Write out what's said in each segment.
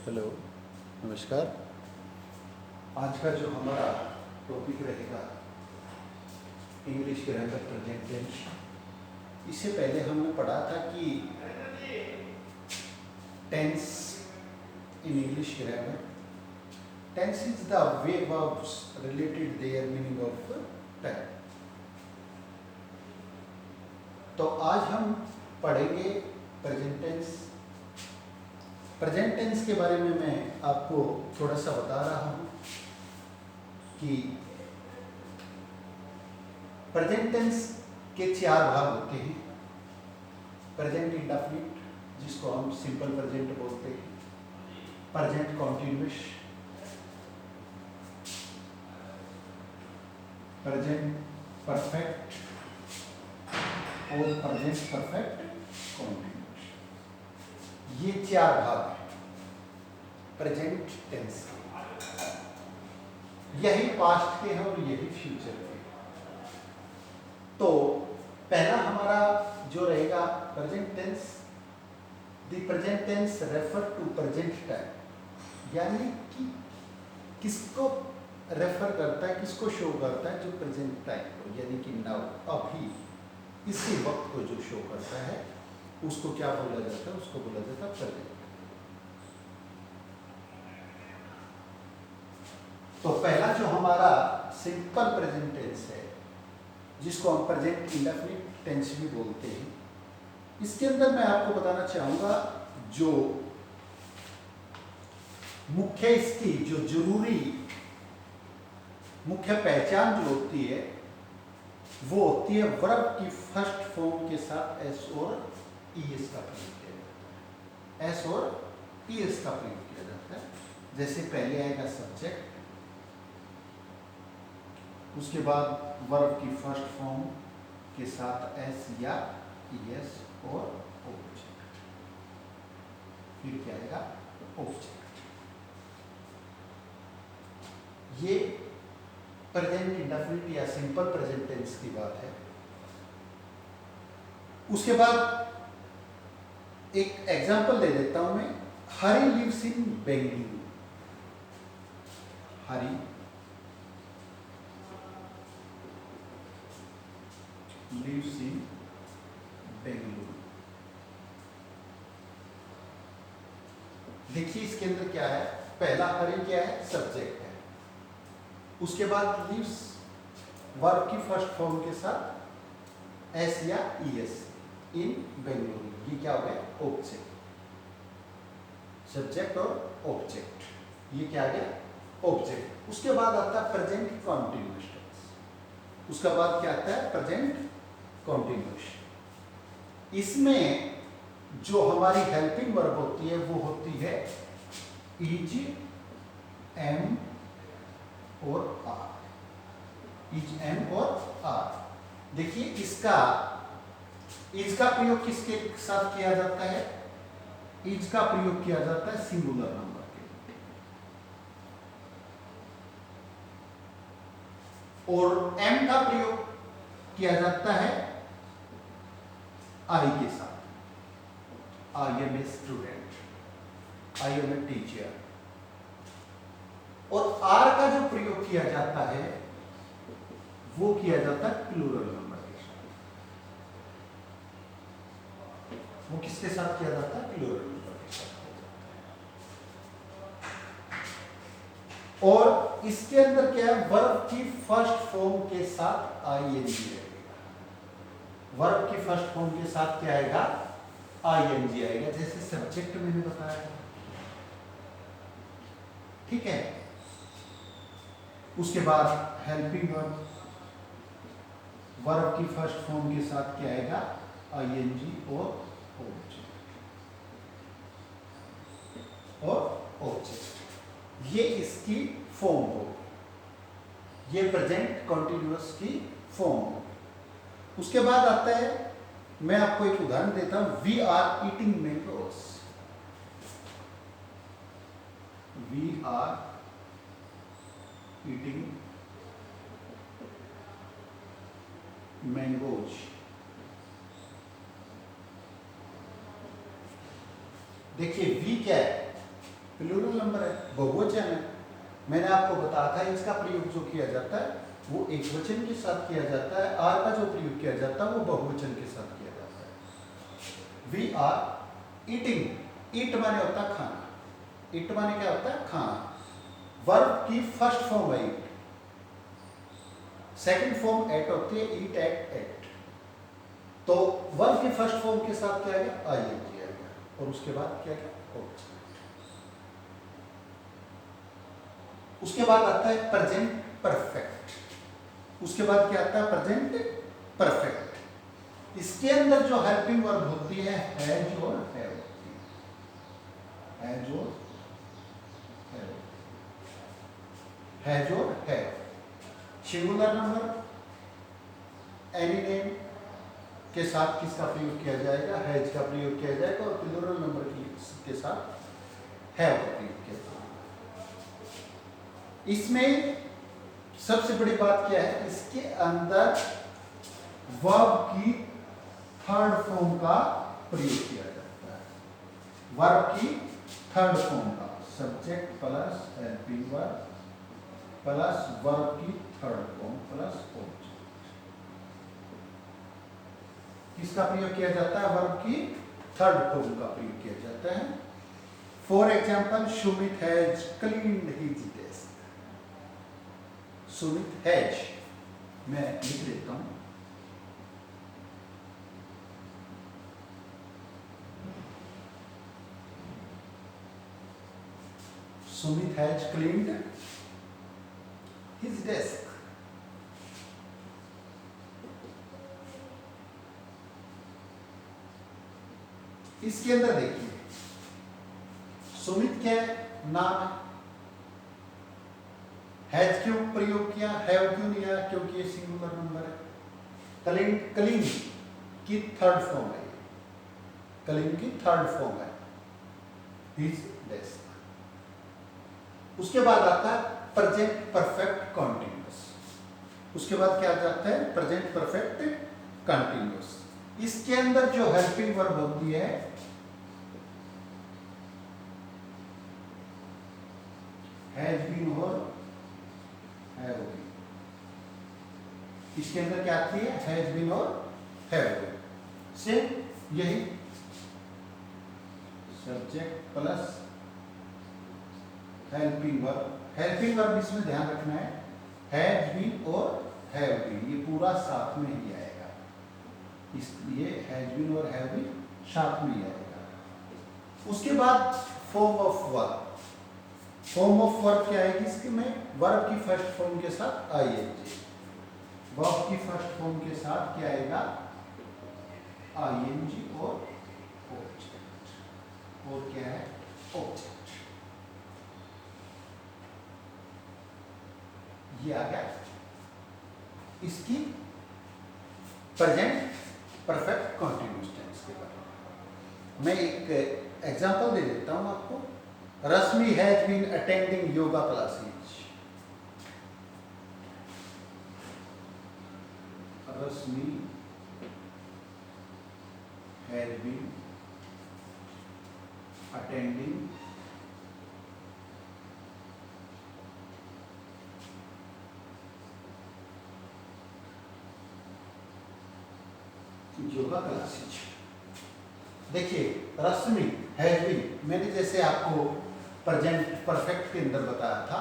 Hello, नमस्कार। आज का जो हमारा टॉपिक रहेगा इंग्लिश ग्रामर प्रेजेंट टेंस। इससे पहले हमने पढ़ा था कि tense in English grammar, tense is the way verbs related their meaning of time. तो आज हम पढ़ेंगे प्रेजेंट टेंस। प्रेजेंट टेंस के बारे में मैं आपको थोड़ा सा बता रहा हूँ कि प्रेजेंट टेंस के 4 भाग होते हैं। प्रेजेंट इंडेफिनिट, जिसको हम सिंपल प्रेजेंट बोलते हैं, प्रेजेंट कॉन्टिन्यूअस, प्रेजेंट परफेक्ट और प्रेजेंट परफेक्ट कॉन्टिन्यूअस। ये 4 भाग हैं प्रेजेंट टेंस के। यही पास्ट के हैं और यही फ्यूचर के। तो पहला हमारा जो रहेगा present tense, the present tense refer to present time, यानी कि किसको रेफर करता है, किसको शो करता है, जो प्रेजेंट टाइम को, यानी कि नाउ, अभी, इसी वक्त को जो शो करता है उसको क्या बोला जाता है? उसको बोला जाता है प्रेजेंट। तो पहला जो हमारा सिंपल प्रेजेंट टेंस है, जिसको हम प्रेजेंट इंडेफिनिट टेंस भी बोलते हैं, इसके अंदर मैं आपको बताना चाहूंगा जो मुख्य इसकी जो जरूरी मुख्य पहचान जो होती है वो होती है वर्ब की फर्स्ट फॉर्म के साथ एस और ईएस का प्रयोग किया जाता है। एस और ईएस का प्रयोग किया जाता है। जैसे पहले आएगा सब्जेक्ट, उसके बाद वर्ब की फर्स्ट फॉर्म के साथ एस या ईएस और ऑब्जेक्ट, फिर क्या आएगा? ऑब्जेक्ट। ये प्रेजेंट इंडेफिनिट या सिंपल प्रेजेंट टेंस की बात है। उसके बाद एक एग्जांपल दे देता हूं मैं। Hari lives in Bengaluru. Hari lives in Bengaluru. देखिए इसके अंदर क्या है? पहला हरी क्या है? सब्जेक्ट है। उसके बाद लिव्स वर्ब की फर्स्ट फॉर्म के साथ एस या ईएस, इन बेंगलुरु। ये क्या हो गया? ऑब्जेक्ट। सब्जेक्ट और ऑब्जेक्ट, ये क्या आ गया? ऑब्जेक्ट। उसके बाद आता है प्रेजेंट कॉन्टिन्यूअस टेंस। उसका बाद क्या आता है? Present continuous. इसमें जो हमारी हेल्पिंग वर्ब होती है वो होती है इज, एम और आर। इज, एम और आर। देखिए इसका इज का प्रयोग किसके साथ किया जाता है? इज का प्रयोग किया जाता है सिंगुलर नंबर के, और एम का प्रयोग किया जाता है आई के साथ। I am a student, I am a teacher. और आर का जो प्रयोग किया जाता है वो किया जाता है प्लूरल नंबर के साथ। वो किसके साथ किया जाता है? प्लूरल नंबर के साथ किया जाता है। और इसके अंदर क्या है? वर्ब की फर्स्ट फॉर्म के साथ आईएनजी रहेगा। वर्ब की फर्स्ट फॉर्म के साथ क्या आएगा? आईएनजी आएगा, जैसे सब्जेक्ट मैंने बताया था। ठीक है। उसके बाद हेल्पिंग वर्ब, वर्ब की फर्स्ट फॉर्म के साथ क्या आएगा? आईएनजी और ऑब्जेक्ट। ये इसकी फॉर्म होगी, ये प्रेजेंट कॉन्टिन्यूअस की फॉर्म होगी। उसके बाद आता है, मैं आपको एक उदाहरण देता हूं। We are eating mangoes. We are eating mangoes. देखिए वी क्या है? प्लूरल नंबर है, बहुवचन है। मैंने आपको बताया था इसका प्रयोग जो किया जाता है वो एक वचन के साथ किया जाता है, आर का जो प्रयोग किया जाता है वो बहुवचन के साथ किया जाता है। वी आर ईटिंग, ईट माने होता है खाना, ईट माने क्या होता है खाना। वर्ब की फर्स्ट फॉर्म है ईट, सेकंड फॉर्म एट होती है, ईट एट एट। तो वर्ब की फर्स्ट फॉर्म के साथ क्या गया आईएनजी आ गया, और उसके बाद क्या गया ऑब्जेक्ट। उसके बाद आता है प्रेजेंट परफेक्ट, उसके बाद क्या आता है प्रेजेंट परफेक्ट। इसके अंदर जो हेल्पिंग वर्ब होती है हैज और हैव होती है, हैज और हैव, हैज और have. Singular number any name के साथ किसका प्रयोग किया जाएगा, हैज का प्रयोग किया जाएगा, और प्लूरल नंबर के साथ हैव का प्रयोग किया जाएगा। इसमें सबसे बड़ी बात क्या है, इसके अंदर वर्ब की थर्ड फॉर्म का प्रयोग किया जाता है। वर्ब की थर्ड फॉर्म का subject plus helping verb plus verb की थर्ड फॉर्म प्लस ऑब्जेक्ट, किसका प्रयोग किया जाता है, वर्ब की थर्ड फॉर्म का प्रयोग किया जाता है। For example Sumit has cleaned his desk, Sumit has, मैं लिख देता हूं, Sumit has cleaned his desk. इसके अंदर देखिए सुमित क्या है, नाम है, हैज क्यों प्रयोग किया, हैव क्यों नहीं आया, क्योंकि ये सिंगुलर नंबर है। क्लीन, क्लीन की थर्ड फॉर्म है, क्लीन की थर्ड फॉर्म है हिज डेस्क। उसके बाद आता है प्रेजेंट परफेक्ट कॉन्टिन्यूअस, उसके बाद क्या जाता है प्रेजेंट परफेक्ट कंटिन्यूअस। इसके अंदर जो हेल्पिंग वर्ब होती है हैज बीन और हैव बीन, इसके अंदर क्या आती है हैज बीन और हैव बीन। से यही subject plus helping verb, helping verb इसमें ध्यान रखना है हैज बीन और हैव बीन, ये पूरा साथ में ही आएगा, इसलिए हैज बीन और हैव बीन साथ में ही आएगा। उसके बाद form of verb, form of verb क्या आएगी इसके में, वर्ब की फर्स्ट फॉर्म के साथ आईएनजी, वर्ब की फर्स्ट फॉर्म के साथ क्या आएगा आईएनजी और ऑब्जेक्ट, और क्या है ऑब्जेक्ट, ये आ गया इसकी प्रेजेंट परफेक्ट कॉन्टिन्यूअस टेंस के बारे में। मैं एक एग्जांपल दे देता हूं आपको। Rashmi has been attending yoga classes, Rashmi has been attending yoga classes. देखिए रश्मि हैज बीन, मैंने जैसे आपको प्रेजेंट परफेक्ट के अंदर बताया था,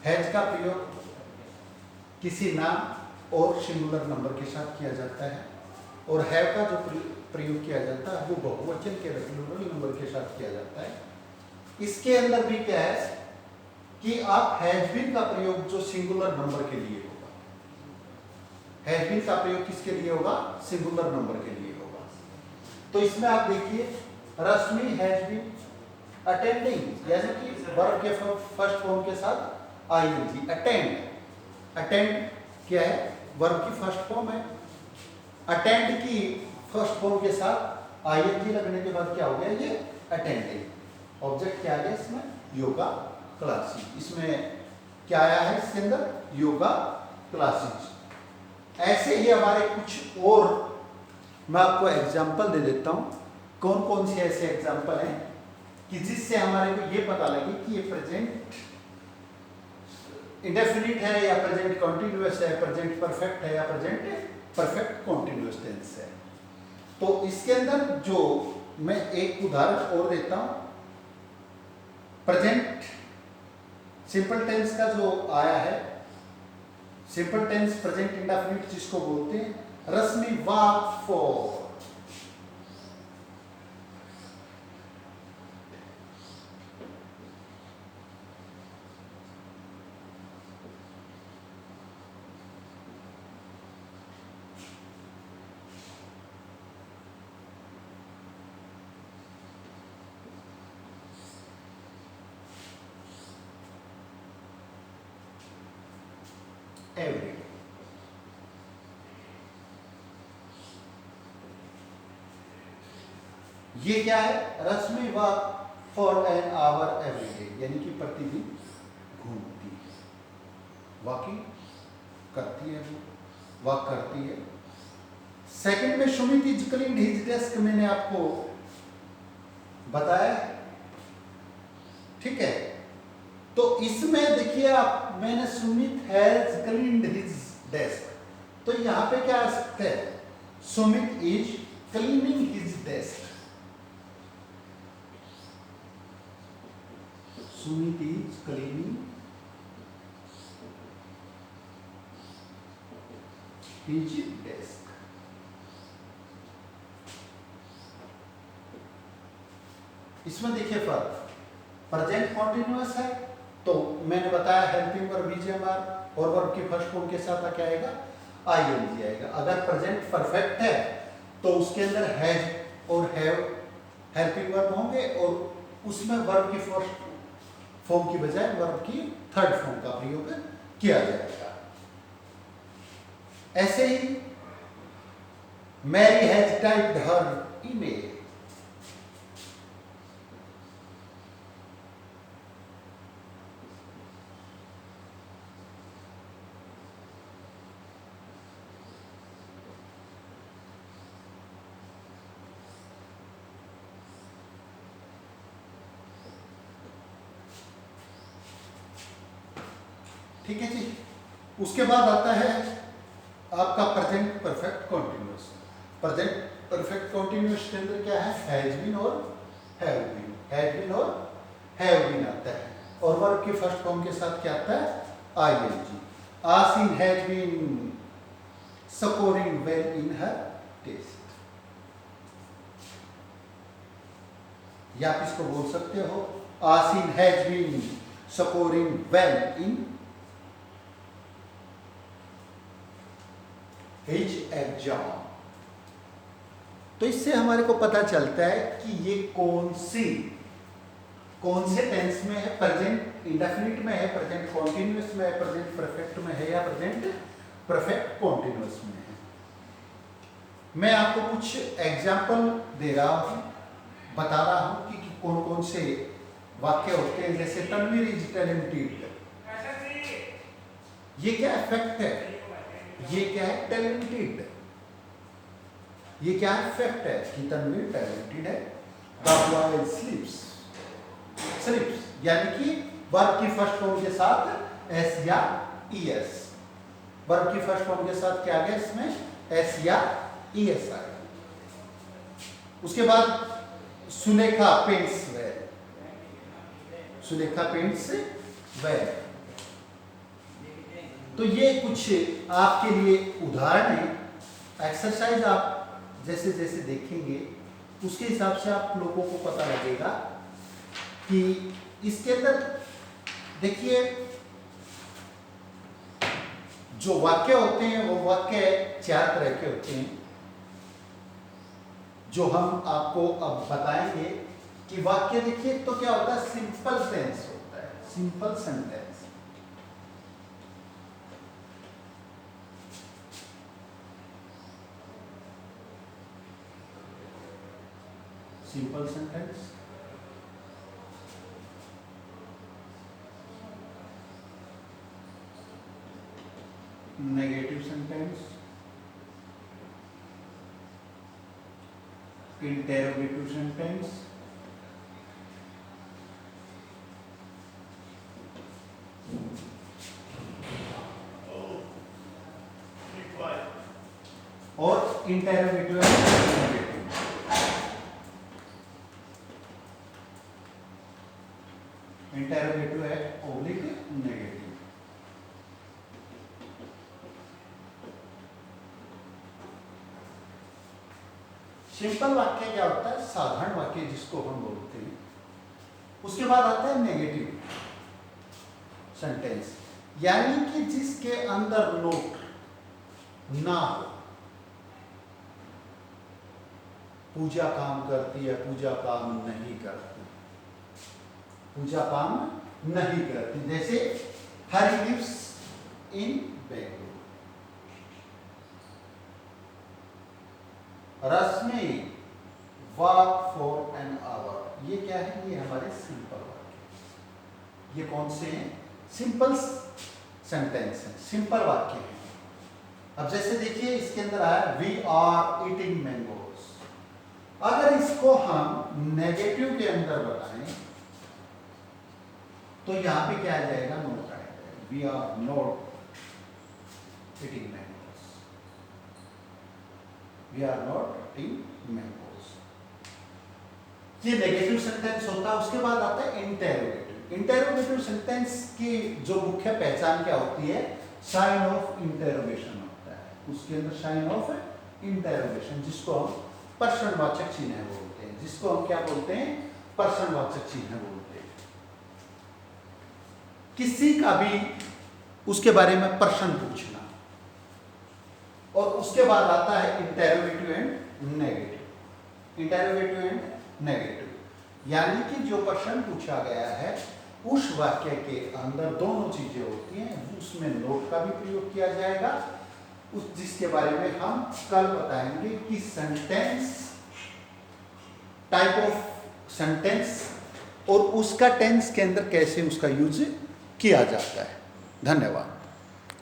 हैज का प्रयोग किसी नाम और सिंगुलर नंबर के साथ किया जाता है, और हैव का जो प्रयोग किया जाता है वो बहुवचन के प्लूरल नंबर के साथ किया जाता है। इसके अंदर भी क्या है कि आप हैज बीन का प्रयोग जो सिंगुलर नंबर के लिए होगा, हैज बीन का प्रयोग किसके लिए होगा सिंगुलर नंबर के लिए होगा। तो इसमें आप देखिए रश्मि हैज बीन अटेंडिंग, यानी कि वर्ब के फर्स्ट फॉर्म के साथ आईएनजी, अटेंड, अटेंड क्या है वर्ब की फर्स्ट फॉर्म है, अटेंड की फर्स्ट फॉर्म के साथ आईएनजी लगने के बाद क्या हो गया ये अटेंडिंग। ऑब्जेक्ट क्या है इसमें योगा क्लासेस, इसमें क्या आया है इसके अंदर योगा क्लासेस। ऐसे ही हमारे कुछ और मैं आपको एग्जाम्पल दे देता हूं, कौन कौन से ऐसे एग्जाम्पल हैं कि जिससे हमारे को ये पता लगे कि ये प्रेजेंट इंडेफिनिट है या प्रेजेंट कॉन्टिन्यूअस है, प्रेजेंट परफेक्ट है या प्रेजेंट परफेक्ट कॉन्टिन्यूअस टेंस है। तो इसके अंदर जो मैं एक उदाहरण और देता हूं, प्रेजेंट सिंपल टेंस का जो आया है, सिंपल टेंस प्रेजेंट इंडेफिनिट जिसको बोलते हैं, Rashmi work for every day. ये क्या है? Rashmi work for an hour every day, यानी कि प्रतिदिन घूमती है, वॉकिंग करती है, वो वॉक करती है। सेकंड में Sumit is cleaned his desk, मैंने आपको बताया, ठीक है। तो इसमें देखिए आप, मैंने Sumit has cleaned his desk, तो यहां पे क्या आ सकता है? Sumit is cleaning his desk, Sumit is cleaning his desk. इसमें देखिए फर्क, प्रेजेंट कॉन्टिन्यूअस है तो मैंने बताया हेल्पिंग वर्ब वीजेएमआर, और वर्ब की फर्स्ट फॉर्म के साथ क्या आएगा? आईएनजी आएगा। अगर प्रेजेंट परफेक्ट है तो उसके अंदर हैज और हैव हेल्पिंग वर्ब होंगे, और उसमें वर्ब की फर्स्ट फॉर्म की बजाय वर्ब की थर्ड फॉर्म का प्रयोग किया जाएगा। ऐसे ही Mary has typed her email, ठीक है जी। उसके बाद आता है आपका present perfect continuous. Present perfect continuous के अंदर क्या है? हैज बीन और हैव बीन, हैज बीन और हैव बीन आता है, और वर्ब की फर्स्ट फॉर्म के साथ क्या आता है? ING. Asin has been scoring well in her test, या आप इसको बोल सकते हो Asin has been scoring well in his exam. तो इससे हमारे को पता चलता है कि ये कौन से टेंस में है, प्रेजेंट इंडेफिनिट में है, प्रेजेंट कॉन्टिन्यूअस में है, प्रेजेंट परफेक्ट में है, या प्रेजेंट परफेक्ट कॉन्टिन्यूअस में है। मैं आपको कुछ एग्जाम्पल दे रहा हूं, बता रहा हूं कि कौन कौन से वाक्य होते हैं। जैसे तनवीर इज टैलेंटेड, ये क्या इफेक्ट है? ये क्या है? टैलेंटेड। ये क्या इफेक्ट है कि तनवीर टैलेंटेड है। द बॉय स्लीप्स, स्लीप्स यानी कि वर्ब की फर्स्ट फॉर्म के साथ एस या ईएस, वर्ब की फर्स्ट फॉर्म के साथ क्या आ गया इसमें? एस या ईएस आ गया। उसके बाद Sulekha paints well, Sulekha paints well. तो ये कुछ आपके लिए उदाहरण है। एक्सरसाइज आप जैसे जैसे देखेंगे उसके हिसाब से आप लोगों को पता लगेगा कि इसके अंदर देखिए जो वाक्य होते हैं वो वाक्य चार तरह के होते हैं, जो हम आपको अब बताएंगे कि वाक्य देखिए तो क्या होता है? सिंपल टेंस होता है, simple sentence. Simple sentence, negative sentence, interrogative sentence, interrogative and negative. Interrogative है ओब्लिक नेगेटिव। सिंपल वाक्य क्या होता है? साधारण वाक्य जिसको हम बोलते हैं। उसके बाद आता है नेगेटिव सेंटेंस, यानी कि जिसके अंदर नोट ना हो। पूजा काम करती है, पूजा काम नहीं करती, पूजा काम नहीं करती। जैसे Hari lives in Bengaluru. Rashmi walk for an hour. ये क्या है? ये हमारे सिंपल वाक्य। ये कौन से हैं? सिंपल सेंटेंस है, सिंपल वाक्य है। अब जैसे देखिए इसके अंदर आया वी आर ईटिंग मैंगोज। अगर इसको हम नेगेटिव के अंदर बताएं तो यहां पे क्या आ जाएगा? नोट आएगा। We are not eating mangoes. We are not eating mangoes. ये नेगेटिव सेंटेंस होता है। उसके बाद आता है इंटेरोगेटिव। इंटेरोगेटिव सेंटेंस की जो मुख्य पहचान क्या होती है? साइन ऑफ इंटेरोगेशन होता है। उसके अंदर साइन ऑफ इंटेरोगेशन, जिसको हम प्रश्नवाचक चिन्ह बोलते हैं। जिसको हम क्या बोलते हैं? प्रश्नवाचक चिन्ह बोलते हैं। किसी का भी उसके बारे में प्रश्न पूछना। और उसके बाद आता है interrogative and negative. Interrogative and negative, यानी कि जो प्रश्न पूछा गया है उस वाक्य के अंदर दोनों चीजें होती हैं। उसमें नोट का भी प्रयोग किया जाएगा, उस जिसके बारे में हम कल बताएंगे कि सेंटेंस, टाइप ऑफ सेंटेंस और उसका टेंस के अंदर कैसे उसका यूज किया जाता है। धन्यवाद।